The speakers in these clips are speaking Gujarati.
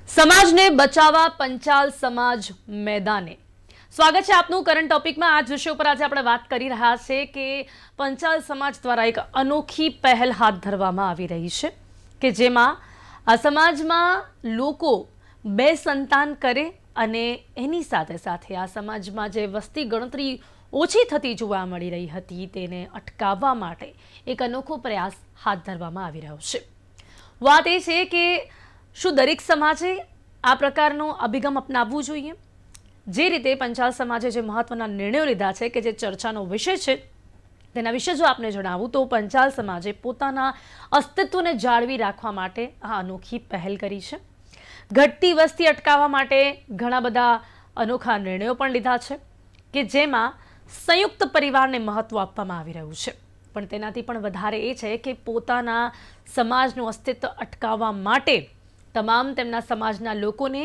સમાજને બચાવવા પંચાલ સમાજ મેદાને સ્વાગત છે આપનું કરંટ ટોપિકમાં। આ વિષય ઉપર આજે આપણે વાત કરી રહ્યા છે કે પંચાલ સમાજ દ્વારા એક અનોખી પહેલ હાથ ધરવામાં આવી રહી છે કે જેમાં આ સમાજમાં લોકો બે સંતાન કરે અને એની સાથે સાથે આ સમાજમાં જે વસ્તી ગણતરી ઓછી થતી જોવા મળી રહી હતી તેને અટકાવવા માટે એક અનોખો પ્રયાસ હાથ ધરવામાં આવી રહ્યો છે। વાત એ છે કે શું દરેક સમાજે આ પ્રકારનો અભિગમ અપનાવવું જોઈએ? જે રીતે પંચાલ સમાજે જે મહત્વના નિર્ણયો લીધા છે કે જે ચર્ચાનો વિષય છે તેના વિશે જો આપને જણાવું તો પંચાલ સમાજે પોતાના અસ્તિત્વને જાળવી રાખવા માટે આ અનોખી પહેલ કરી છે। ઘટતી વસ્તી અટકાવવા માટે ઘણા બધા અનોખા નિર્ણયો પણ લીધા છે કે જેમાં સંયુક્ત પરિવારને મહત્વ આપવામાં આવી રહ્યું છે, પણ તેનાથી પણ વધારે એ છે કે પોતાના સમાજનું અસ્તિત્વ અટકાવવા માટે તમામ તેમના સમાજના લોકોને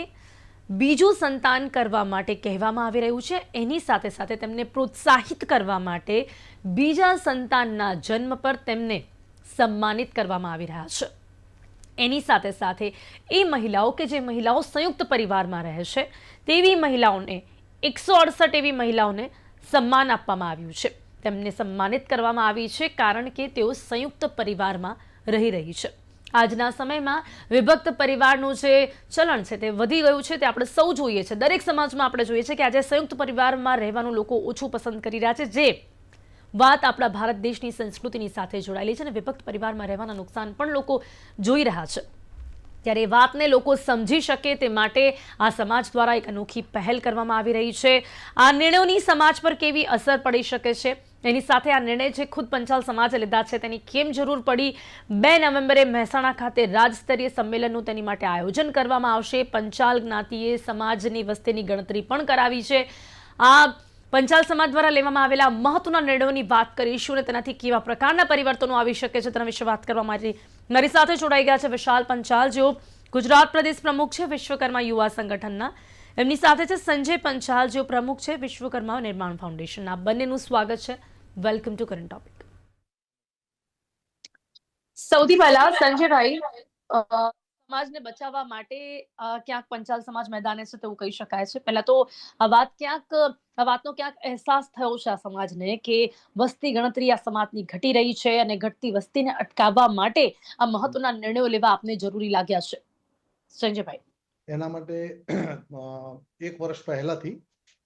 બીજું સંતાન કરવા માટે કહેવામાં આવી રહ્યું છે। એની સાથે સાથે તેમને પ્રોત્સાહિત કરવા માટે બીજા સંતાનના જન્મ પર તેમને સન્માનિત કરવામાં આવી રહ્યા છે। એની સાથે સાથે એ મહિલાઓ કે જે મહિલાઓ સંયુક્ત પરિવારમાં રહે છે તેવી મહિલાઓને 168 એવી મહિલાઓને સન્માન આપવામાં આવ્યું છે, તેમને સન્માનિત કરવામાં આવી છે કારણ કે તેઓ સંયુક્ત પરિવારમાં રહી રહી છે। આજના સમયમાં વિભક્ત પરિવારનું જે ચલણ છે તે વધી ગયું છે, તે આપણે સૌ જોઈએ છે। દરેક સમાજમાં આપણે જોઈએ છે કે આજે સંયુક્ત પરિવારમાં રહેવાનું લોકો ઓછું પસંદ કરી રહ્યા છે, જે વાત આપણા ભારત દેશની સંસ્કૃતિની સાથે જોડાયેલી છે અને વિભક્ત પરિવારમાં રહેવાના નુકસાન પણ લોકો જોઈ રહ્યા છે। ત્યારે એ વાતને લોકો સમજી શકે તે માટે આ સમાજ દ્વારા એક અનોખી પહેલ કરવામાં આવી રહી છે। આ નિર્ણયોની સમાજ પર કેવી અસર પડી શકે છે, એની સાથે આ નિર્ણય જે ખુદ પંચાલ સમાજે લીધા છે તેની કેમ જરૂર પડી, 2 નવેમ્બરે મહેસાણા ખાતે રાજસ્તરીય સંમેલનનું તેની માટે આયોજન કરવામાં આવશે। પંચાલ જ્ઞાતિએ સમાજની વસ્તીની ગણતરી પણ કરાવી છે। આ પંચાલ સમાજ દ્વારા લેવામાં આવેલા મહત્વના નિર્ણયોની વાત કરીશું અને તેનાથી કેવા પ્રકારના પરિવર્તનો આવી શકે છે તેના વિશે વાત કરવા માટે મારી સાથે જોડાઈ ગયા છે વિશાલ પંચાલ, જેઓ ગુજરાત પ્રદેશ પ્રમુખ છે વિશ્વકર્મા યુવા સંગઠનના। એમની સાથે છે સંજય પંચાલ, જેઓ પ્રમુખ છે વિશ્વકર્મા નિર્માણ ફાઉન્ડેશનના। બંનેનું સ્વાગત છે। Welcome to current topic. સૌથી પહેલા સંજયભાઈ, સમાજને બચાવવા માટે ક્યાંક પંચાલ સમાજ મેદાને છે તેવું કહી શકાય છે। પહેલા તો આ વાતનો ક્યાંક અહેસાસ થયો છે આ સમાજને કે વસ્તી ગણતરી આ સમાજની ઘટી રહી છે અને ઘટતી વસ્તીને અટકાવવા માટે આ મહત્વના નિર્ણયો લેવા આપને જરૂરી લાગ્યા છે। સંજયભાઈ, એના માટે 1 વર્ષ પહેલાથી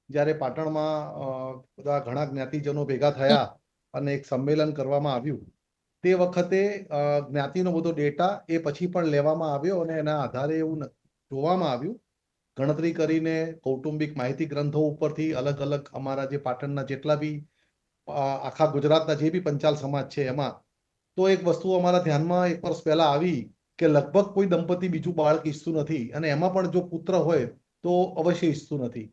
જ્યારે પાટણમાં બધા ઘણા જ્ઞાતિજનો ભેગા થયા અને એક સંમેલન કરવામાં આવ્યું, તે વખતે જ્ઞાતિનો બધો ડેટા એ પછી પણ લેવામાં આવ્યો અને એના આધારે એવું જોવામાં આવ્યું, ગણતરી કરીને કૌટુંબિક માહિતી ગ્રંથો ઉપરથી અલગ અલગ અમારા જે પાટણના જેટલા બી આખા ગુજરાતના જે બી પંચાલ સમાજ છે એમાં, તો એક વસ્તુ અમારા ધ્યાનમાં 1 વર્ષ પહેલા આવી કે લગભગ કોઈ દંપતી બીજું બાળક ઈચ્છતું નથી અને એમાં પણ જો પુત્ર હોય તો અવશ્ય ઈચ્છતું નથી।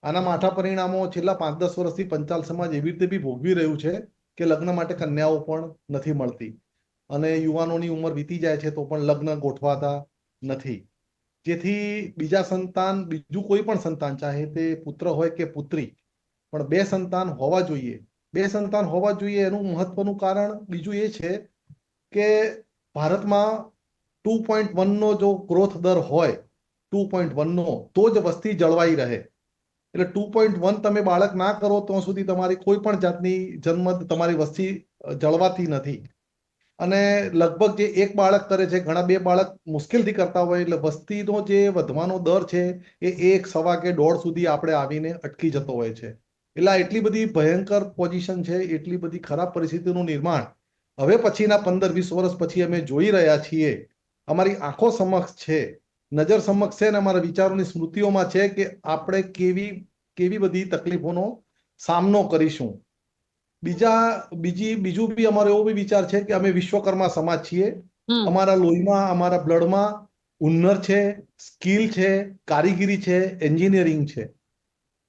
આના માઠા પરિણામો છેલ્લા 5-10 વર્ષથી પંચાલ સમાજ એવી રીતે બી ભોગવી રહ્યું છે કે લગ્ન માટે કન્યાઓ પણ નથી મળતી અને યુવાનોની ઉંમર વીતી જાય છે તો પણ લગ્ન ગોઠવાતા નથી, જેથી બીજું કોઈ પણ સંતાન, ચાહે તે પુત્ર હોય કે પુત્રી, પણ 2 સંતાન હોવા જોઈએ। 2 સંતાન હોવા જોઈએ એનું મહત્વનું કારણ બીજું એ છે કે ભારતમાં 2.1 નો જો ગ્રોથ દર હોય, 2.1 નો, તો જ વસ્તી જળવાઈ રહે। એટલે 2.1 તમે બાળક ના કરો તો સુધી તમારી કોઈ પણ જાતની તમારી વસ્તી જળવાતી નથી અને લગભગ જે 1 બાળક કરે છે, ઘણા 2 બાળક મુશ્કેલથી કરતા હોય, એટલે વસ્તીનો જે વધવાનો દર છે એ 1, 1.25 કે 1.5 સુધી આપણે આવીને અટકી જતો હોય છે। એટલે એટલી બધી ભયંકર પોઝિશન છે, એટલી બધી ખરાબ પરિસ્થિતિનું નિર્માણ હવે પછીના 15-20 વર્ષ પછી અમે જોઈ રહ્યા છીએ, અમારી આંખો સમક્ષ છે, નજર સમક્ષ છે અને અમારા વિચારોની સ્મૃતિઓમાં છે કે આપણે કેવી બધી તકલીફોનો સામનો કરીશું। બીજું બી અમારો એવો બી વિચાર છે કે અમે વિશ્વકર્મા સમાજ છીએ। અમારા લોહીમાં, અમારા બ્લડમાં હુન્નર છે, સ્કિલ છે, કારીગીરી છે, એન્જિનિયરિંગ છે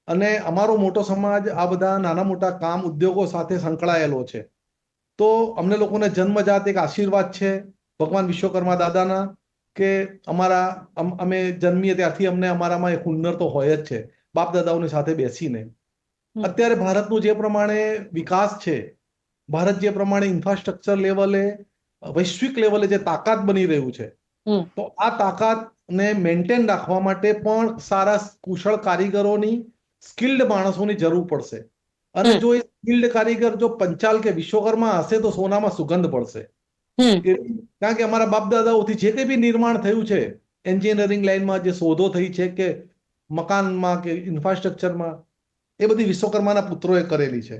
અને અમારો મોટો સમાજ આ બધા નાના મોટા કામ ઉદ્યોગો સાથે સંકળાયેલો છે। તો અમને લોકોને જન્મજાત એક આશીર્વાદ છે ભગવાન વિશ્વકર્મા દાદાના કે અમે જન્મીએ ત્યારથી અમને અમારામાં એક હુન્નર તો હોય જ છે, બાપ દાદાઓની સાથે બેસીને। અત્યારે ભારતનું જે પ્રમાણે વિકાસ છે, ભારત જે પ્રમાણે ઇન્ફ્રાસ્ટ્રક્ચર લેવલે, વૈશ્વિક લેવલે જે તાકાત બની રહ્યું છે, તો આ તાકાત ને મેન્ટેન રાખવા માટે પણ સારા કુશળ કારીગરોની, સ્કિલ્ડ માણસોની જરૂર પડશે. અને જો એ સ્કિલ્ડ કારીગર જો પંચાલ કે વિશ્વકર્મા હશે તો સોનામાં સુગંધ પડશે. કારણ કે અમારા બાપ દાદાઓથી જે કંઈ બી નિર્માણ થયું છે એન્જિનિયરિંગ લાઈનમાં, જે શોધો થઈ છે કે મકાનમાં કે ઇન્ફ્રાસ્ટ્રક્ચરમાં, એ બધી વિશ્વકર્માના પુત્રોએ કરેલી છે.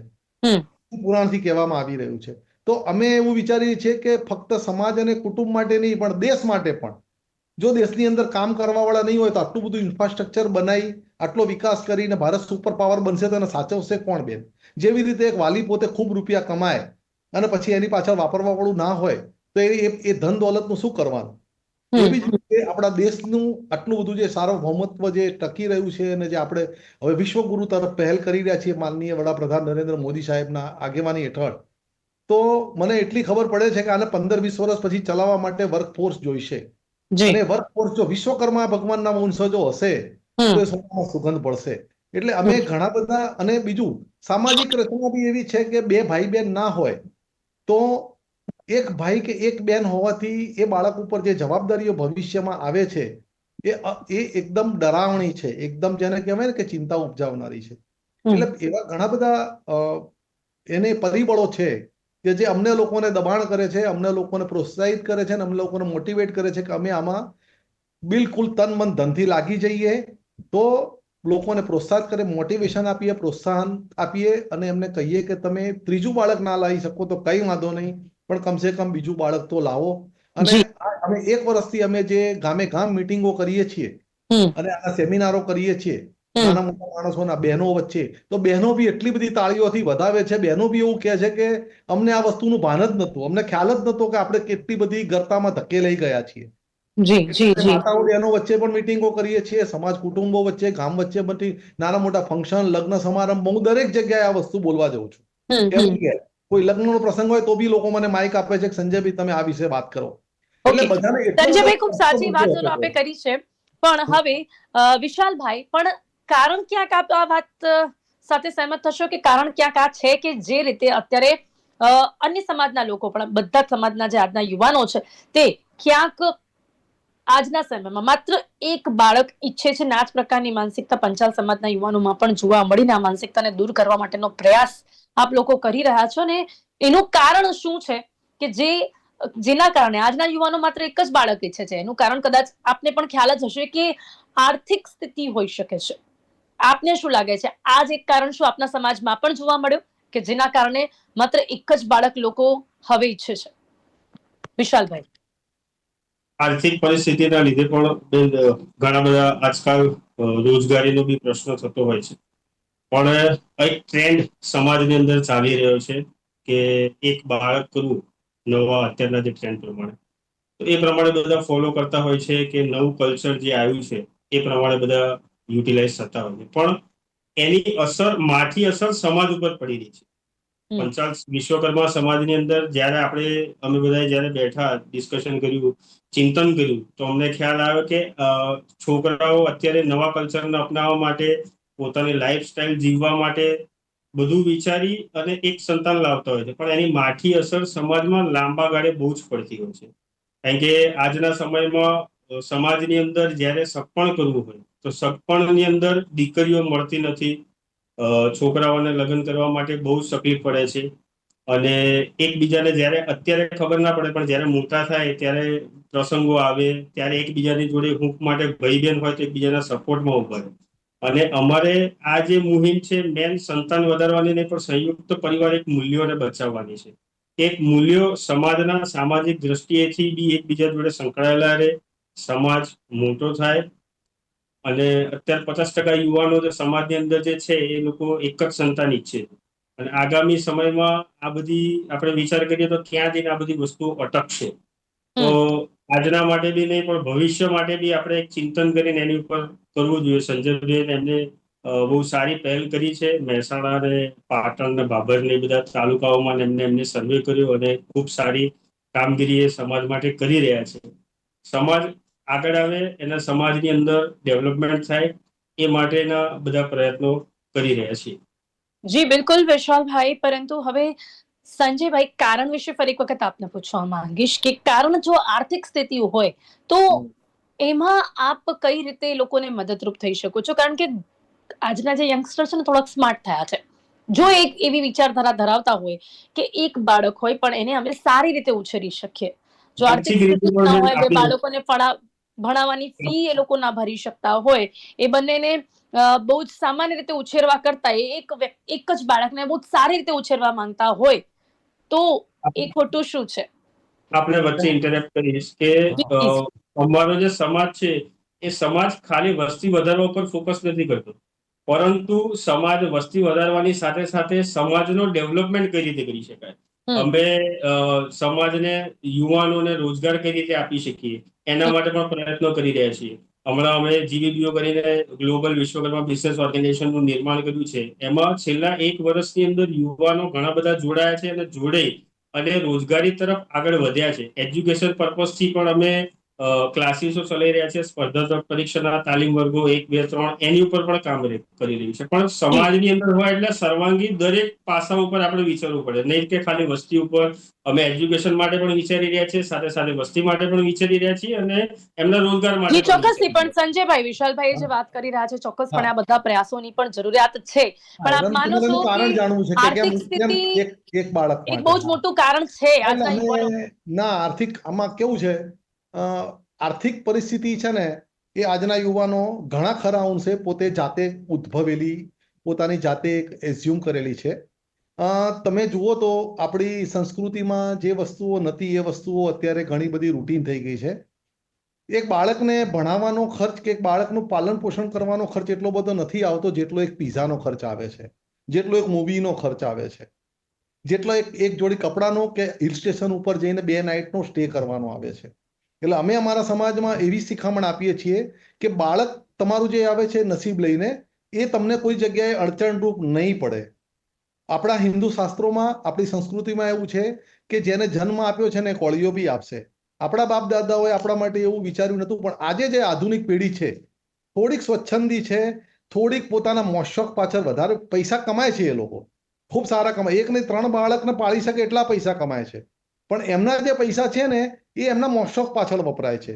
પુરાણથી કહેવામાં આવી રહ્યું છે. તો અમે એવું વિચારીએ છીએ કે ફક્ત સમાજ અને કુટુંબ માટે નહીં પણ દેશ માટે પણ, જો દેશની અંદર કામ કરવાવાળા નહીં હોય તો આટલું બધું ઇન્ફ્રાસ્ટ્રક્ચર બનાવી, આટલો વિકાસ કરીને ભારત સુપર પાવર બનશે તો એને સાચવશે કોણ બેન? જેવી રીતે એક વાલી પોતે ખૂબ રૂપિયા કમાય અને પછી એની પાછળ વાપરવા વાળું ના હોય તો એ ધન દોલતનું શું કરવાનું? એવી જ રીતે આપણા દેશનું આટલું બધું જે સાર્વભૌમત્વ જે ટકી રહ્યું છે અને જે આપણે હવે વિશ્વગુરુ તરફ પહેલ કરી રહ્યા છીએ માનનીય વડાપ્રધાન નરેન્દ્ર મોદી સાહેબના આગેવાની હેઠળ, તો મને એટલી ખબર પડે છે કે આને 15-20 વર્ષ પછી ચલાવવા માટે વર્કફોર્સ જોઈશે. અને વર્કફોર્સ જો વિશ્વકર્મા ભગવાનના વંશજો હશે તો એ સોનામાં સુગંધ પડશે. એટલે અમે ઘણા બધા, અને બીજું સામાજિક રચના બી એવી છે કે બે ભાઈ બેન ના હોય તો એક ભાઈ કે એક બેન હોવાથી એ બાળક ઉપર જે જવાબદારીઓ ભવિષ્યમાં આવે છે એ એકદમ ડરાવણી છે, એકદમ જેને કહેવાય ને કે ચિંતા ઉપજાવનારી છે. એટલે એવા ઘણા બધા એને પરિબળો છે કે જે અમને લોકોને દબાણ કરે છે, અમને લોકોને પ્રોત્સાહિત કરે છે અને અમને લોકોને મોટિવેટ કરે છે કે અમે આમાં બિલકુલ તન મન ધનથી લાગી જઈએ, તો લોકોને પ્રોત્સાહિત કરે, મોટિવેશન આપીએ, પ્રોત્સાહન આપીએ અને એમને કહીએ કે તમે ત્રીજું બાળક ના લાવી શકો તો કઈ વાંધો નહીં, પણ કમસે કમ બીજું બાળક તો લાવો. અને અમે 1 વર્ષથી અમે જે ગામે ગામ મીટિંગો કરીએ છીએ અને આના સેમિનારો કરીએ છીએ નાના મોટા માણસોના, બહેનો વચ્ચે, તો બહેનો બી એટલી બધી તાળીઓથી વધાવે છે. બહેનો બી એવું કહે છે કે અમને આ વસ્તુનું ભાન જ નહોતું, અમને ખ્યાલ જ નહોતો કે આપણે કેટલી બધી ગર્તામાં ધકેલાઈ ગયા છીએ. માતાઓ બહેનો વચ્ચે પણ મીટિંગો કરીએ છીએ, સમાજ કુટુંબો વચ્ચે, ગામ વચ્ચે બધી નાના મોટા ફંક્શન, લગ્ન સમારંભ, હું દરેક જગ્યાએ આ વસ્તુ બોલવા જાઉં છું. એવરીવેર કોઈ લગ્નનો પ્રસંગ હોય તો બી લોકો મને માઇક આપે છે કે સંજયભાઈ તમે આ વિશે વાત કરો. એટલે બધાને સંજયભાઈ, ખૂબ સાચી વાત આપે કરી છે. પણ હવે વિશાલભાઈ, પણ કારણ ક્યાંક આપ આ વાત સાથે સહેમત થશો કે કારણ ક્યાંક આ છે કે જે રીતે અત્યારે અન્ય સમાજના લોકો પણ, બધા સમાજના જે આજના યુવાનો છે તે ક્યાંક આજના સમયમાં માત્ર એક બાળક ઈચ્છે છે ને આ જ પ્રકારની માનસિકતા પંચાલ સમાજના યુવાનોમાં પણ જોવા મળીને આ માનસિકતાને દૂર કરવા માટેનો પ્રયાસ આપ લોકો કરી રહ્યા છો. ને એનું કારણ શું છે કે જેના કારણે આજના યુવાનો માત્ર એક જ બાળક ઈચ્છે છે? એનું કારણ કદાચ આપને પણ ખ્યાલ જ હશે કે આર્થિક સ્થિતિ હોઈ શકે છે. આપને શું લાગે છે, આ જ એક કારણ શું આપના સમાજમાં પણ જોવા મળ્યું કે જેના કારણે માત્ર એક જ બાળક લોકો હવે ઈચ્છે છે? વિશાલભાઈ. આર્થિક પરિસ્થિતિના લીધે પણ ઘણા બધા આજકાલ રોજગારીનો બી પ્રશ્ન થતો હોય છે. પણ એક ટ્રેન્ડ સમાજની અંદર ચાલી રહ્યો છે કે એક બાળક કરવું, નવા અત્યારના જે ટ્રેન્ડ પ્રમાણે, તો એ પ્રમાણે બધા ફોલો કરતા હોય છે કે નવું કલ્ચર જે આવ્યું છે એ પ્રમાણે બધા યુટિલાઇઝ થતા હોય છે. પણ એની અસર, માઠી અસર સમાજ ઉપર પડી રહી છે. પંચાલ વિશ્વકર્મા સમાજની અંદર જયારે અમે બધા જયારે બેઠા, ડિસ્કશન કર્યું, ચિંતન કર્યું, તો અમને ખ્યાલ આવ્યો કે છોકરાઓ અત્યારે નવા કલ્ચરને અપનાવવા માટે, પોતાની લાઈફસ્ટાઈલ જીવવા માટે બધું વિચારી અને એક સંતાન લાવતા હોય છે, પણ એની માઠી અસર સમાજમાં લાંબા ગાળે બહુ જ પડતી હોય છે. કારણ કે આજના સમયમાં સમાજની અંદર જયારે સગપણ કરવું હોય તો સગપણની અંદર દીકરીઓ મળતી નથી. છોકરાઓને લગ્ન કરવા માટે બહુ જ તકલીફ પડે છે. અને એકબીજાને જયારે અત્યારે ખબર ના પડે, પણ જયારે મોટા થાય ત્યારે પ્રસંગો આવે ત્યારે એકબીજાની જોડે હૂંફ માટે ભાઈ બહેન હોય તો એકબીજાના સપોર્ટમાં ઉભા રહે. અને અમારે આ જે મુહિમ છે મેન સંતાન વધારવાની નહીં, પણ સંયુક્ત પરિવાર એક મૂલ્યોને બચાવવાની છે. એક મૂલ્યો સમાજના સામાજિક દ્રષ્ટિએથી બી એકબીજા જોડે સંકળાયેલા રહે, સમાજ મોટો થાય. અને અત્યારે 50% યુવાનો જે સમાજની અંદર જે છે એ લોકો એક જ સંતાન ઈચ્છે. અને આગામી સમયમાં આ બધી આપણે વિચાર કરીએ તો ક્યાં જઈને આ બધી વસ્તુઓ અટકશે. તો આજના માટે બી નહીં, પણ ભવિષ્ય માટે બી આપણે એક ચિંતન કરીને એની ઉપર કરવું જોઈએ. સંજયભાઈ એમને બહુ સારી પહેલ કરી છે. મહેસાણા ને પાટણ ને બાબર ને બધા તાલુકાઓમાં એમને સર્વે કર્યો અને ખૂબ સારી કામગીરી એ સમાજ માટે કરી રહ્યા છે. સમાજ આગળ આવે, એના સમાજની અંદર ડેવલપમેન્ટ થાય, એ માટેના બધા પ્રયત્નો કરી રહ્યા છીએ. જી બિલકુલ વિશાલભાઈ, પરંતુ હવે સંજયભાઈ, કારણ વિશે ફરી એક વખત આપને પૂછવા માંગીશ કે કારણ જો આર્થિક સ્થિતિ હોય તો એમાં આપ કઈ રીતે એ લોકોને મદદરૂપ થઈ શકો છો? કારણ કે આજના જે યંગસ્ટર છે ને થોડાક સ્માર્ટ થયા છે. જો એક એવી વિચારધારા ધરાવતા હોય કે એક બાળક હોય પણ એને અમે સારી રીતે ઉછેરી શકીએ. જો આર્થિક આર્થિક રીતે સ્થિતિ પણ ના બેન હોય, બે આપણી બાળકોને ભણાવવાની ફી એ લોકો ના ભરી શકતા હોય, એ બંનેને બહુ જ સામાન્ય રીતે ઉછેરવા કરતા એક જ બાળકને બહુ જ સારી રીતે ઉછેરવા માંગતા હોય તો એ ખોટું શું છે? આપણે વચ્ચે ઇન્ટરેક્ટ કરીશ કે અ, પ્લીઝ. અમારો જે સમાજ છે એ સમાજ ખાલી વસ્તી વધારવા પર ફોકસ નથી કરતો, પરંતુ સમાજ વસ્તી વધારવાની સાથે સાથે સમાજનો ડેવલપમેન્ટ કઈ રીતે કરી શકાય. હમ. અમે સમાજને યુવાનોને રોજગાર કઈ રીતે આપી શકીએ એના માટે પણ પ્રયત્નો કરી રહ્યા છીએ. હમણાં અમે જીવીબીઓ કરીને ગ્લોબલ વિશ્વકર્મા બિઝનેસ ઓર્ગેનાઇઝેશનનું નિર્માણ કર્યું છે. એમાં છેલ્લા 1 વર્ષની અંદર યુવાનો ઘણા બધા જોડાયા છે અને જોડે અને રોજગારી તરફ આગળ વધ્યા છે. એજ્યુકેશન પર્પઝથી પણ અમે ક્લાસીસો ચલાવી રહ્યા છે. સ્પર્ધાત્મક પરીક્ષાના તાલીમ વર્ગો 1, 2, 3 એની ઉપર પણ કામ કરી રહ્યું છે. પણ સમાજની અંદર હોય એટલે સર્વાંગી દરેક પાસા ઉપર આપણે વિચારવું પડે, નહીં કે ખાલી વસ્તી ઉપર. અમે એજ્યુકેશન માટે પણ વિચારી રહ્યા છીએ, સાથે સાથે વસ્તી માટે પણ વિચારી રહ્યા છીએ અને એમના રોજગાર માટે જી પણ ચોક્કસથી, વિચારી પણ રહ્યા છીએ. સંજયભાઈ, વિશાલભાઈ જે વાત કરી રહ્યા છે ચોક્કસપણે હા આ બધા પ્રયાસોની પણ જરૂરિયાત છે. હા, પણ આપ એનું માનો છો એનું કે કારણ જાણવું છે કે કેમ આર્થિક કેમ સ્થિતિ એક બાળક એક માટે. બહુ જ હા મોટું કારણ છે એટલે આજના અમે યુવાનો. ના આર્થિક આમાં કેવું છે, અ, આર્થિક પરિસ્થિતિ છે ને એ આજના યુવાનો ઘણા ખરા અંશે પોતે જાતે ઉદ્ભવેલી, પોતાની જાતે એઝ્યુમ કરેલી છે. તમે જુઓ તો આપણી સંસ્કૃતિમાં જે વસ્તુઓ નથી એ વસ્તુઓ અત્યારે ઘણી બધી રૂટીન થઈ ગઈ છે. એક બાળકને ભણાવવાનો ખર્ચ કે એક બાળકનું પાલન પોષણ કરવાનો ખર્ચ એટલો બધો નથી આવતો જેટલો એક પીઝાનો ખર્ચ આવે છે, જેટલો એક મૂવીનો ખર્ચ આવે છે, જેટલો એક જોડી કપડાનો કે હિલ સ્ટેશન ઉપર જઈને 2 નાઇટનો સ્ટે કરવાનો આવે છે. એટલે અમે અમારા સમાજમાં એવી શિખામણ આપીએ છીએ કે બાળક તમારું જે આવે છે નસીબ લઈને, એ તમને કોઈ જગ્યાએ અડચણરૂપ નહીં પડે. આપણા હિન્દુ શાસ્ત્રોમાં, આપણી સંસ્કૃતિમાં એવું છે કે જેને જન્મ આપ્યો છે ને કોળિયો બી આપશે. આપણા બાપ દાદાઓએ આપણા માટે એવું વિચાર્યું નહોતું, પણ આજે જે આધુનિક પેઢી છે, થોડીક સ્વચ્છંદી છે, થોડીક પોતાના મોશોક પાછળ વધારે પૈસા કમાય છે. એ લોકો ખૂબ સારા કમાય, 1 નહીં 3 બાળકને પાળી શકે એટલા પૈસા કમાય છે. પણ એમના જે પૈસા છે ને એ એમના મોશોક પાછળ વપરાય છે.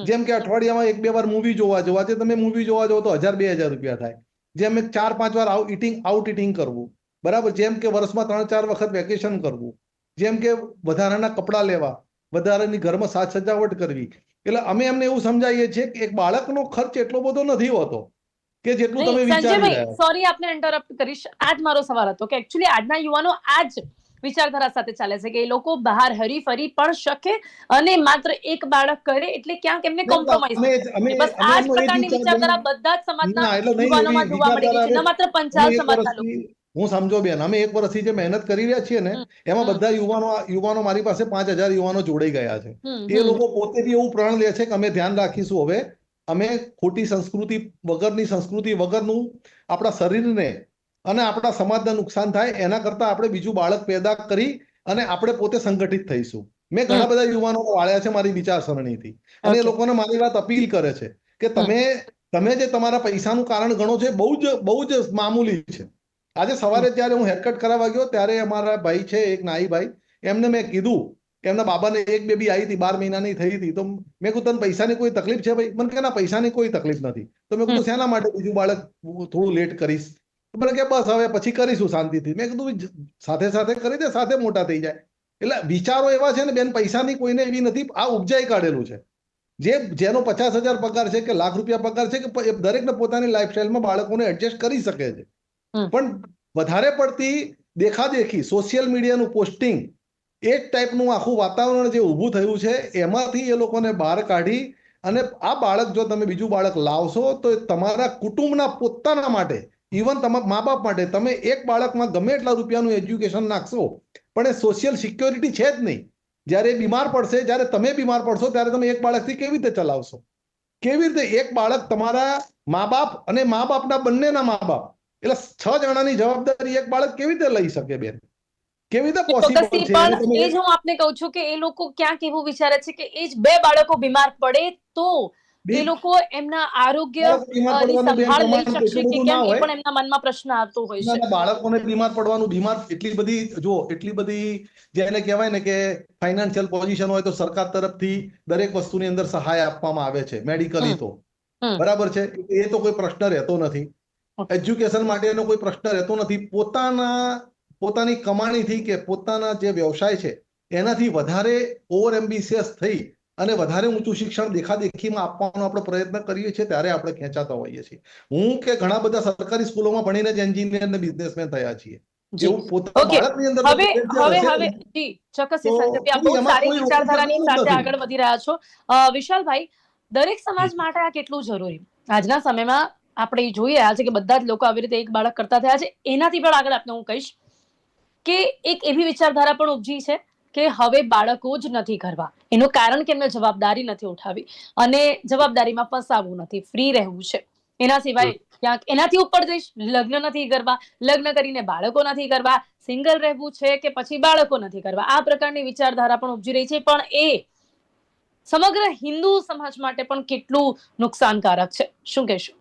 જેમ કે અઠવાડિયામાં 1-2 વાર મૂવી જોવા જવા, જે તમે મૂવી જોવા જાઓ તો 1000-2000 રૂપિયા થાય. જેમ 4-5 વાર આઉટ ઇટિંગ કરવું, બરાબર. જેમ કે વર્ષમાં 3-4 વખત વેકેશન કરવું, જેમ કે વધારાના કપડાં લેવા, વધારાની ઘરમાં સાજ સજાવટ કરવી. એટલે અમે એમને એવું સમજાવીએ છીએ કે એક બાળકનો ખર્ચ એટલો બધો નથી હોતો કે જેટલું નહીં તમે વિચારી સંજયભાઈ, રહ્યા છો. સોરી આપને ઇન્ટરપ્ટ કરીશ. આ જ મારો સવાલ હતો કે એકચ્યુઅલી આજના યુવાનો આ જ વિચારધારા સાથે ચાલે છે કે એ લોકો બહાર હરી ફરી પણ શકે અને માત્ર એક બાળક કરે એટલે ક્યાંક એમને કોમ્પ્રોમાઇઝ અમે નથી અમે કરવાની. બસ અમે આ જ એમનો એ જ પ્રકારની વિચાર લઈ, વિચારધારા બધા જ સમાજના ના એટલે નહીં એવી યુવાનોમાં જોવા મળી રહી વિચારધારા છે, હવે ન માત્ર અમે પંચાલ 1 સમાજના લોકો. વર્ષથી, હું સમજો બેન, અમે 1 વર્ષથી જે મહેનત કરી રહ્યા છીએ ને હમ, એમાં હમ, બધા યુવાનો મારી પાસે 5000 યુવાનો જોડાઈ ગયા છે. હમ, એ હમ. લોકો પોતે બી એવું પ્રણ લે છે કે અમે ધ્યાન રાખીશું, હવે અમે ખોટી સંસ્કૃતિ વગરનું આપણા શરીરને અને આપણા સમાજને નુકસાન થાય એના કરતા આપણે બીજું બાળક પેદા કરી અને આપણે પોતે સંગઠિત થઈશું. મેં હમ. ઘણા બધા યુવાનો વાળ્યા છે મારી વિચારસરણીથી, અને એ ઓકે. લોકોને મારી વાત અપીલ કરે છે કે હમ, તમે જે તમારા પૈસાનું કારણ ગણો છો એ બહુ જ મામૂલી છે. આજે હમ, સવારે જ્યારે હું હેરકટ કરાવવા ગયો ત્યારે અમારા ભાઈ છે એક નાઈ ભાઈ, એમને મેં કીધું કે એમના બાબાને એક બેબી આવી હતી, 12 મહિનાની થઈ હતી. તો મેં કીધું તને પૈસાની કોઈ તકલીફ છે ભાઈ? મને કે ના, પૈસાની કોઈ તકલીફ નથી. તો મેં હમ. કીધું શેના માટે બીજું બાળક થોડું લેટ કરીશ? તો મને કે બસ હવે પછી કરીશું શાંતિથી. મેં કીધું સાથે સાથે કરી દે, સાથે મોટા થઈ જાય. એટલે વિચારો એવા છે ને બેન, પૈસાની કોઈને એવી નથી, આ ઉપજાઈ કાઢેલું છે. જેનો 50,000 પગાર છે કે લાખ રૂપિયા પગાર છે કે દરેકને પોતાની લાઈફસ્ટાઈલમાં બાળકોને એડજસ્ટ કરી શકે છે. હમ. પણ વધારે પડતી દેખાદેખી, સોશિયલ મીડિયાનું પોસ્ટિંગ, એ જ ટાઈપનું આખું વાતાવરણ જે ઊભું થયું છે એમાંથી એ લોકોને બહાર કાઢી અને આ બાળક જો તમે બીજું બાળક લાવશો તો તમારા કુટુંબના પોતાના માટે, ઇવન તમારા મા બાપ માટે, તમે એક બાળકમાં ગમે એટલા રૂપિયાનું એજ્યુકેશન નાખશો પણ એ સોશિયલ સિક્યોરિટી છે જ નહીં. જ્યારે બીમાર પડશે, જ્યારે તમે બીમાર પડશો ત્યારે તમે એક બાળકથી કેવી રીતે ચલાવશો? કેવી રીતે એક બાળક, તમારા મા બાપ અને મા બાપના બંનેના મા બાપ, એટલે 6 જણાની જવાબદારી એક બાળક કેવી રીતે લઈ શકે બેન? કેવી રીતે પોસિબલ ચોક્કસથી, છે? અને પણ તમે એ જ હું આપને કહું છું કે એ લોકો ક્યાંક એવું વિચારે છે કે એ જ 2 બાળકો બીમાર પડે તો એ લોકો એમના આરોગ્ય બાળકો બીમાર ની પડવાનું બેન સંભાળ લઈ પ્રમાણ શકશે એટલું કે બધું ના કેમ, એ હોય. પણ એમના મનમાં પ્રશ્ન આવતો હોય ના, છે. ના, બાળકોને બીમાર પડવાનું એટલી બધી જો એટલી બધી જેને કહેવાય ને કે ફાઇનાન્શિયલ પોઝિશન હોય તો સરકાર તરફથી દરેક વસ્તુની અંદર સહાય આપવામાં આવે છે મેડિકલી હમ તો. હમ બરાબર છે, એ તો કોઈ પ્રશ્ન રહેતો નથી. Okay. એજ્યુકેશન માટેનો કોઈ પ્રશ્ન રહેતો નથી. પોતાની કમાણીથી કે પોતાના જે વ્યવસાય છે એનાથી વધારે ઓવર એમ્બિશિયસ થઈ અને વધારે ઊંચું શિક્ષણ દેખાદેખીમાં આપવાનો આપણે પ્રયત્ન કરીએ છીએ ત્યારે આપણે ખેંચાતા હોઈએ છીએ. હું કે ઘણા બધા સરકારી સ્કૂલોમાં ભણીને જ એન્જિનિયર ને બિઝનેસમેન થયા છીએ. જી એવું પોતાના ઓકે. બાળકની અંદર હવે potential હવે હશે હવે ને જી ચોક્કસ તો સંજયભાઈ, આપ બહુ એમાં સારી કોઈ રોકી વિચારધારાની શકવાનું જ સાથે નથી. આગળ વધી રહ્યા છો. વિશાલભાઈ, દરેક સમાજ માટે આ કેટલું જરૂરી આજના સમયમાં આપણે જોઈ રહ્યા છે કે બધા જ લોકો આવી રીતે એક બાળક કરતા થયા છે. એનાથી પણ આગળ આપને હું કહીશ કે એક એવી વિચારધારા પણ ઉપજી છે કે હવે બાળકો જ નથી કરવા. એનું કારણ કે એમને જવાબદારી નથી ઉઠાવી અને જવાબદારીમાં ફસાવવું નથી, ફ્રી રહેવું છે. એના સિવાય ક્યાંક એનાથી ઉપર જઈશ, લગ્ન નથી કરવા, લગ્ન કરીને બાળકો નથી કરવા, સિંગલ રહેવું છે કે પછી બાળકો નથી કરવા. આ પ્રકારની વિચારધારા પણ ઉપજી રહી છે, પણ એ સમગ્ર હિન્દુ સમાજ માટે પણ કેટલું નુકસાનકારક છે, શું કહેશો?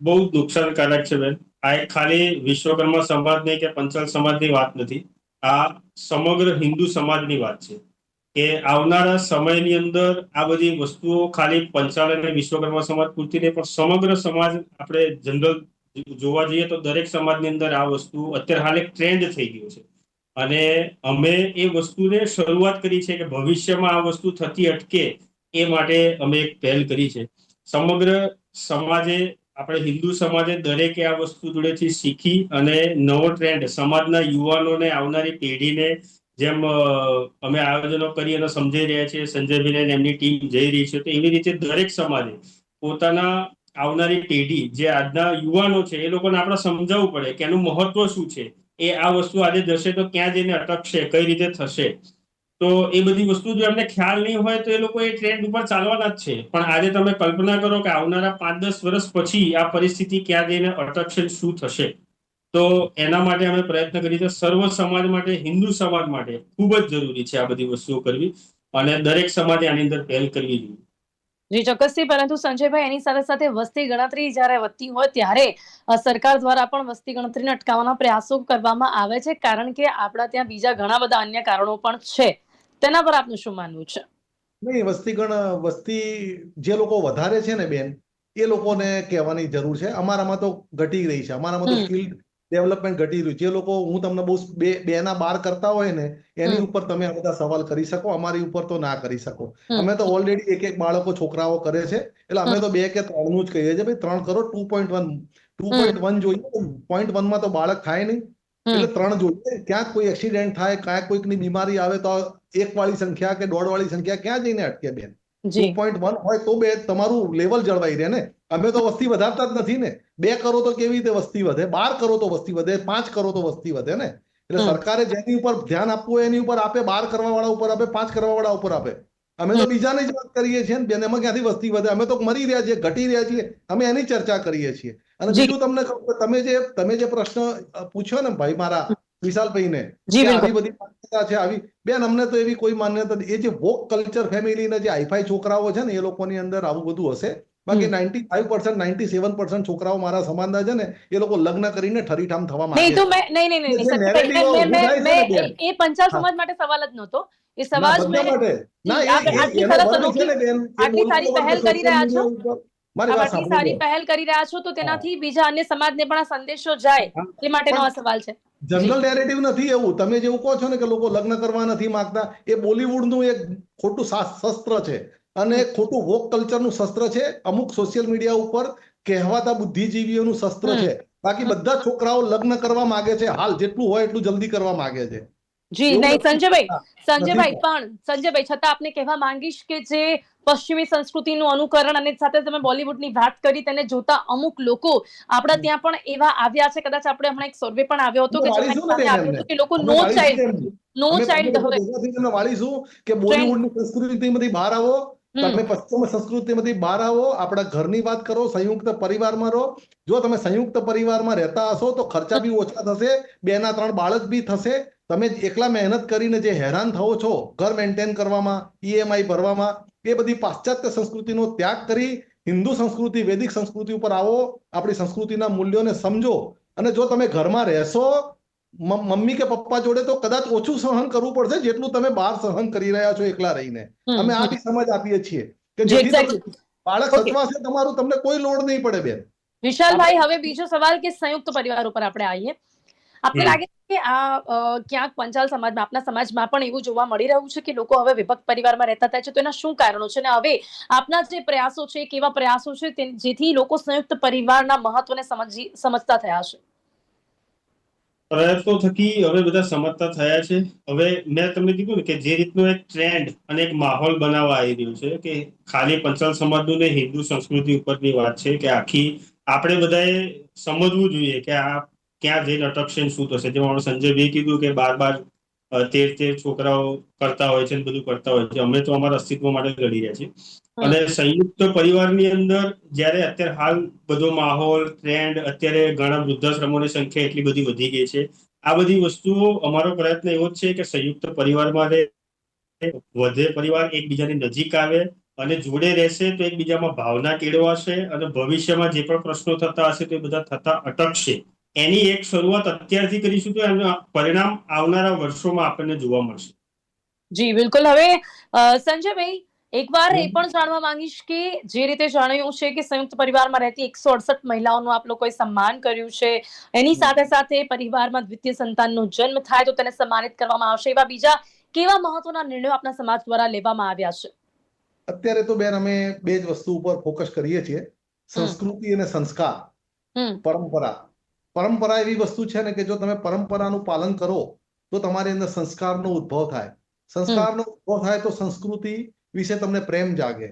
બહુ જ નુકસાનકારક છે બેન. આ એક ખાલી વિશ્વકર્મા સમાજની કે પંચાલ સમાજની વાત નથી, આ સમગ્ર હિન્દુ સમાજની વાત છે કે આવનારા સમયની અંદર આ બધી વસ્તુઓ ખાલી પંચાલ અને વિશ્વકર્મા સમાજ પૂરતી નહીં, પણ સમગ્ર સમાજ આપણે જનરલ જોવા જઈએ તો દરેક સમાજની અંદર આ વસ્તુ અત્યારે હાલ એક ટ્રેન્ડ થઈ ગયું છે. અને અમે એ વસ્તુને શરૂઆત કરી છે કે ભવિષ્યમાં આ વસ્તુ થતી અટકે એ માટે અમે એક પહેલ કરી છે. સમગ્ર સમાજે, આપણે હિન્દુ સમાજે દરેકે આ વસ્તુ જોડેથી શીખી અને નવો ટ્રેન્ડ સમાજના યુવાનોને, આવનારી પેઢીને, જેમ અમે આયોજનો કરી અને સમજાઈ રહ્યા છીએ, સંજયભાઈ એમની ટીમ જઈ રહી છે, તો એવી રીતે દરેક સમાજે પોતાના આવનારી પેઢી જે આજના યુવાનો છે એ લોકોને આપણે સમજાવવું પડે કે એનું મહત્વ શું છે. એ આ વસ્તુ આજે જશે તો ક્યાં જઈને અટકશે, કઈ રીતે થશે. તો એ બધી વસ્તુ જો એમને ખ્યાલ નહીં હોય તો એ લોકો એ ટ્રેન્ડ ઉપર ચાલવાના જ છે. પણ આજે તમે કલ્પના કરો કે આવનારા 5-10 વર્ષ પછી આ પરિસ્થિતિ ક્યાં જઈને અટકશે, શું થશે. તો એના માટે અમે પ્રયત્ન કરી છે. સર્વ સમાજ માટે, હિન્દુ સમાજ માટે ખૂબ જ જરૂરી છે આ બધી વસ્તુઓ કરવી અને દરેક સમાજે આની અંદર પહેલ કરવી જોઈએ. જી ચોક્કસથી. પરંતુ સંજયભાઈ, એની સાથે સાથે વસ્તી ગણતરી જ્યારે વધતી હોય ત્યારે સરકાર દ્વારા પણ વસ્તી ગણતરીને અટકાવવાના પ્રયાસો કરવામાં આવે છે, કારણ કે આપણા ત્યાં બીજા ઘણા બધા અન્ય કારણો પણ છે. તેના પર આપનું શું માનવું છે? નહીં, વસ્તી જે લોકો વધારે છે ને બેન, એ લોકોને કહેવાની જરૂર છે. અમારામાં તો ઘટી રહી છે, અમારામાં તો સ્કિલ ડેવલપમેન્ટ ઘટી રહ્યું છે. જે લોકો, હું તમને બહુ 2 ના 12 કરતા હોય ને એની ઉપર તમે આ બધા સવાલ કરી શકો, અમારી ઉપર તો ના કરી શકો. અમે તો ઓલરેડી એક બાળકો છોકરાઓ કરે છે, એટલે અમે તો 2 કે 3 નું જ કહીએ છીએ. ભાઈ 3 કરો, 2.1 જોઈએ. 0.1 તો બાળક થાય નહીં, એટલે 3 જોઈએ. ક્યાંક કોઈ એક્સિડન્ટ થાય, ક્યાંક કોઈકની બીમારી આવે તો 1 વાળી સંખ્યા કે 1.5 વાળી સંખ્યા ક્યાં જઈને અટકે બેન? 2.1 હોય તો તમારું લેવલ જળવાઈ રહે ને. અમે તો વસ્તી વધારતા જ નથી ને. 2 કરો તો કેવી રીતે વસ્તી વધે? 12 કરો તો વસ્તી વધે, 5 કરો તો વસ્તી વધે ને. એટલે સરકારે જેની ઉપર ધ્યાન આપવું હોય એની ઉપર આપે, 12 કરવા વાળા ઉપર આપે, 5 કરવા વાળા ઉપર આપે. અમે તો બીજાની જ વાત કરીએ છીએ ને બેન, એમાં ક્યાંથી વસ્તી વધે? અમે તો મરી રહ્યા છીએ, ઘટી રહ્યા છીએ, અમે એની ચર્ચા કરીએ છીએ. અને બીજું તમને કહું કે તમે જે પ્રશ્ન પૂછ્યો ને ભાઈ મારા વિશાલભાઈને, કે આવી બધી માન્યતા છે, આવી બેન, અમને તો એવી કોઈ માન્યતા નથી. એ જે વોક કલ્ચર ફેમિલીના જે હાઈફાઈ છોકરાઓ છે ને એ લોકોની અંદર આવું બધું હશે. બાકી 95%, 97% છોકરાઓ મારા સમાજના છે ને એ લોકો લગ્ન કરીને ઠરીઠામ થવા માંગે છે. નહીં, જે narrative ઊભું થાય છે ને બેન, એ પંચાલ હા, સમાજ માટે સવાલ જ નહોતો. એ ના સમાજ બધા માટે ના, આટલી એનો સરસ વર્ગ છે અનોખી, ને બેન, એ આટલી સારી બોલતો વર્ગ પહેલ કરી સોશિયલ રહ્યા છો, મીડિયા ઉપર, મારી આપ વાત આટલી સાંભળો સારી બેન. પહેલ કરી રહ્યા છો, તો હા, તેનાથી બીજા અન્ય સમાજને પણ આ સંદેશો જાય હા. એ માટેનો આ પણ સવાલ છે. જનરલ નેરેટિવ નથી એવું. તમે જેવું કહો છો ને કે લોકો લગ્ન કરવા નથી માંગતા, એ બોલિવૂડનું એક ખોટું શસ્ત્ર છે અને એક ખોટું વોક કલ્ચરનું શસ્ત્ર છે. અમુક સોશિયલ મીડિયા ઉપર કહેવાતા બુદ્ધિજીવીઓનું શસ્ત્ર છે. બાકી બધા છોકરાઓ લગ્ન કરવા માંગે છે, હાલ જેટલું હોય એટલું જલ્દી કરવા માંગે છે. જી એવું નહીં નથી. નથી સંજયભાઈ, પણ સંજયભાઈ, છતાં આપને કહેવા માંગીશ કે જે પશ્ચિમી સંસ્કૃતિનું અનુકરણ અને સાથે તમે બોલિવૂડની વાત કરી, તેને જોતા અમુક લોકો આપણા ત્યાં પણ એવા આવ્યા છે. કદાચ આપણે હમણાં એક સર્વે પણ આવ્યો હતો અમે કે જેમાં વાળીશું ને સામે બેન આવ્યું એમને, હતું કે લોકો અમે વાળીશું ને એમને. નો અમે ચાઇલ્ડ લોકો હવે ભેગા થઈને એમને વાળીશું કે ટ્રેન્ડ. બોલિવૂડની સંસ્કૃતિમાંથી બહાર આવો, તમે પશ્ચિમ સંસ્કૃતિમાંથી બહાર આવો, આપણા ઘરની વાત કરો, સંયુક્ત પરિવારમાં રહો. જો તમે સંયુક્ત પરિવારમાં રહેતા હશો તો ખર્ચા બી ઓછા થશે, 2 ના 3 બાળક બી થશે તમે એકલા મહેનત કરીને જે હેરાન થાઓ છો ઘર મેન્ટેન કરવામાં, EMI ભરવામાં, એ બધી પાશ્ચાત્ય સંસ્કૃતિનો ત્યાગ કરી હિન્દુ સંસ્કૃતિ, વૈદિક સંસ્કૃતિ ઉપર આવો, આપણી સંસ્કૃતિના મૂલ્યોને સમજો. અને જો તમે ઘરમાં રહેશો મમ્મી કે પપ્પા જોડે, તો કદાચ ઓછું સહન કરવું પડશે જેટલું તમે બહાર સહન કરી રહ્યા છો એકલા રહીને. અમે આ બી સમજ આપીએ છીએ કે જેથી બાળક સચવાશે તમારું, તમને કોઈ લોડ નહીં પડે બેન. વિશાલભાઈ, હવે બીજો સવાલ કે સંયુક્ત પરિવાર ઉપર આપણે આવીએ. આપને લાગે છે કે આ ક્યાંક પંચાલ સમાજમાં, આપના સમાજમાં પણ એવું જોવા મળી રહ્યું છે કે લોકો હવે વિભક્ત પરિવારમાં રહેતા થાય છે, તો એના શું કારણો છે? અને હવે આપના જે પ્રયાસો છે, કેવા પ્રયાસો છે જેથી લોકો સંયુક્ત પરિવારના મહત્વને સમજતા થયા છે? પ્રયત્નો થકી હવે બધા સમજતા થયા છે. હવે મેં તમને કીધું ને કે જે રીતનો એક ટ્રેન્ડ અને એક માહોલ બનાવવા આવી રહ્યું છે કે ખાલી પંચાલ સમાજનું ને હિન્દુ સંસ્કૃતિ ઉપરની વાત છે, કે આખી આપણે બધાએ સમજવું જોઈએ કે આ ક્યાં જઈને અટકશે શું થશે. જેમાં સંજયભાઈ કીધું કે 12 છોકરાઓ કરતા હોય છે, બધું કરતા હોય છે. અમે તો અમારા અસ્તિત્વ માટે લડી રહ્યા છીએ. અને સંયુક્ત પરિવારની અંદર જયારે અત્યારે હાલ બધો માહોલ, ટ્રેન્ડ, અત્યારે ઘણા વૃદ્ધાશ્રમોની સંખ્યા એટલી બધી વધી ગઈ છે. આ બધી વસ્તુઓ, અમારો પ્રયત્ન એવો જ છે કે સંયુક્ત પરિવારમાં વધે, પરિવાર એકબીજાની નજીક આવે અને જોડે રહેશે તો એકબીજામાં ભાવના કેળવાશે અને ભવિષ્યમાં જે પણ પ્રશ્નો થતા હશે તે બધા થતા અટકશે. એની એક શરૂઆત અત્યારથી કરીશું તો એનું પરિણામ આવનારા વર્ષોમાં આપણને જોવા મળશે. જી બિલકુલ. હવે સંજયભાઈ, એકવાર એ પણ જાણવા માંગીશ કે જે રીતે જાણ્યું છે કે સંયુક્ત પરિવારમાં રહેતી 168 મહિલાઓનું આપ લોકોએ સન્માન કર્યું છે, એની સાથે સાથે પરિવારમાં દ્વિતીય સંતાનનો જન્મ થાય તો તેને સન્માનિત કરવામાં આવશે, એવા બીજા કેવા મહત્વના નિર્ણયો આપના સમાજ દ્વારા લેવામાં આવ્યા છે? અત્યારે તો બેન અમે બે જ વસ્તુ ઉપર ફોકસ કરીએ છીએ, સંસ્કૃતિ અને સંસ્કાર. પરંપરા એવી વસ્તુ છે ને કે જો તમે પરંપરાનું પાલન કરો તો તમારી અંદર સંસ્કારનો ઉદ્ભવ થાય. સંસ્કારનો ઉદ્ભવ થાય તો સંસ્કૃતિ વિશે તમને પ્રેમ જાગે.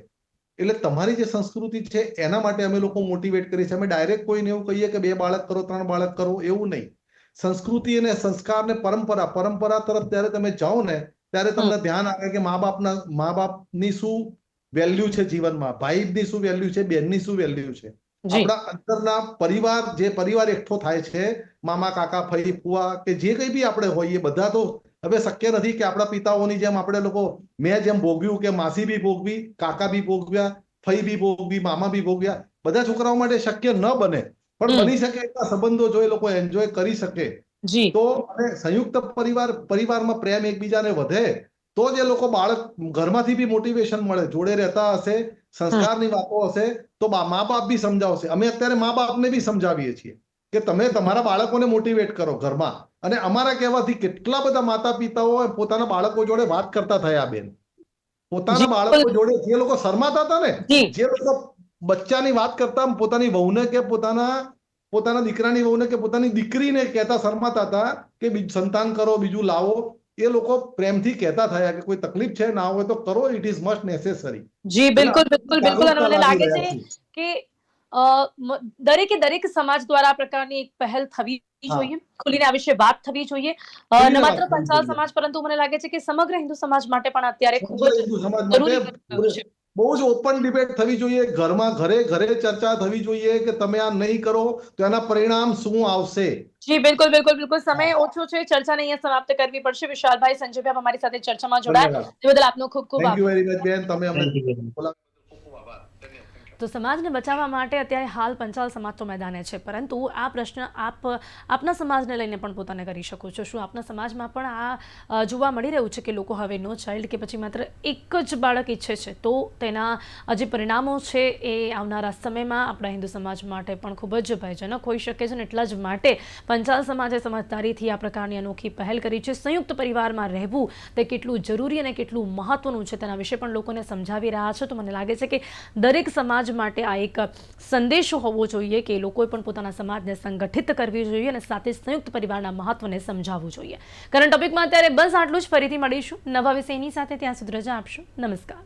એટલે તમારી જે સંસ્કૃતિ છે એના માટે અમે લોકો મોટિવેટ કરીએ છીએ. અમે ડાયરેક્ટ કોઈને એવું કહીએ કે 2 બાળક કરો, 3 બાળક કરો, એવું નહીં. સંસ્કૃતિ અને સંસ્કાર ને પરંપરા તરફ ત્યારે તમે જાઓ ને ત્યારે તમને ધ્યાન આવે કે મા બાપની શું વેલ્યુ છે જીવનમાં, ભાઈની શું વેલ્યુ છે, બહેનની શું વેલ્યુ છે. આપણા અંદરના પરિવાર, જે પરિવાર એકઠો થાય છે, મામા, કાકા, ફઈ, ફુવા કે જે કંઈ બી આપણે હોઈએ, બધા તો હવે શક્ય નથી કે આપણા પિતાઓની જેમ આપણે લોકો, મેં જેમ ભોગવ્યું કે માસી બી ભોગવી, કાકા બી ભોગવ્યા, ફઈ બી ભોગવી, મામા બી ભોગવ્યા. બધા છોકરાઓ માટે શક્ય ન બને, પણ બની શકે એટલા સંબંધો જો એ લોકો એન્જોય કરી શકે તો, અને સંયુક્ત પરિવારમાં પ્રેમ એકબીજાને વધે તો જ એ લોકો, બાળક ઘરમાંથી બી મોટિવેશન મળે, જોડે રહેતા હશે, સંસ્કારની વાતો હશે તો મા બાપ બી સમજાવશે. અમે અત્યારે મા બાપને બી સમજાવીએ છીએ કે તમે તમારા બાળકોને મોટિવેટ કરો ઘરમાં. અને અમારા કહેવાથી કેટલા બધા માતા પિતાઓ પોતાના બાળકો જોડે વાત કરતા થયા બેન. પોતાના બાળકો જોડે જે લોકો શરમાતા હતા ને, જે લોકો બચ્ચાની વાત કરતા પોતાની વહુને કે પોતાના દીકરાની વહુને કે પોતાની દીકરીને કહેતા શરમાતા હતા કે સંતાન કરો, બીજું લાવો, એ લોકો પ્રેમથી કહેતા થયા કે કોઈ તકલીફ છે, ના હોય તો કરો, ઇટ ઇઝ મસ્ટ નેસેસરી. જી બિલકુલ. અને મને લાગે છે કે દરેક સમાજ દ્વારા આ પ્રકારની એક પહેલ થવી જોઈએ, ખુલીને આ વિશે વાત થવી જોઈએ. ન માત્ર પંચાલ સમાજ, પરંતુ મને લાગે છે કે સમગ્ર હિન્દુ સમાજ માટે પણ અત્યારે ખૂબ જ જરૂરી છે. બહુ જ ઓપન ડિબેટ થવી જોઈએ, ઘરે ચર્ચા થવી જોઈએ કે તમે આ નહીં કરો તો એના પરિણામ શું આવશે. જી બિલકુલ. સમય ઓછો છે, ચર્ચાને અહીંયા સમાપ્ત કરવી પડશે. વિશાલભાઈ, સંજયભાઈ અમારી સાથે ચર્ચામાં જોડાયા તે બદલ આપનો ખૂબ ખૂબ આભાર. થેન્ક યુ વેરી મચ બેન, તમે અમને તો સમાજને બચાવવા માટે અત્યારે હાલ પંચાલ સમાજ તો મેદાને છે, પરંતુ આ પ્રશ્ન આપના સમાજને લઈને પણ પોતાને કરી શકો છો. શું આપના સમાજમાં પણ આ જોવા મળી રહ્યું છે કે લોકો હવે નો ચાઇલ્ડ કે પછી માત્ર એક જ બાળક ઈચ્છે છે, તો તેના જે પરિણામો છે એ આવનારા સમયમાં આપણા હિન્દુ સમાજ માટે પણ ખૂબ જ ભયજનક હોઈ શકે છે. અને એટલા જ માટે પંચાલ સમાજે સમજદારીથી આ પ્રકારની અનોખી પહેલ કરી છે. સંયુક્ત પરિવારમાં રહેવું તે કેટલું જરૂરી અને કેટલું મહત્વનું છે તેના વિશે પણ લોકોને સમજાવી રહ્યા છે. તો મને લાગે છે કે દરેક સમાજ માટે આ એક સંદેશો હોવો જોઈએ કે લોકોએ પણ પોતાના સમાજને સંગઠિત કરવી જોઈએ અને સાથે સંયુક્ત પરિવારના મહત્વને સમજાવવું જોઈએ. કરંટ ટોપિકમાં અત્યારે બસ આટલું જ. ફરીથી મળીશું નવા વિષયની સાથે. ત્યાં સુધી રજા આપશો. નમસ્કાર.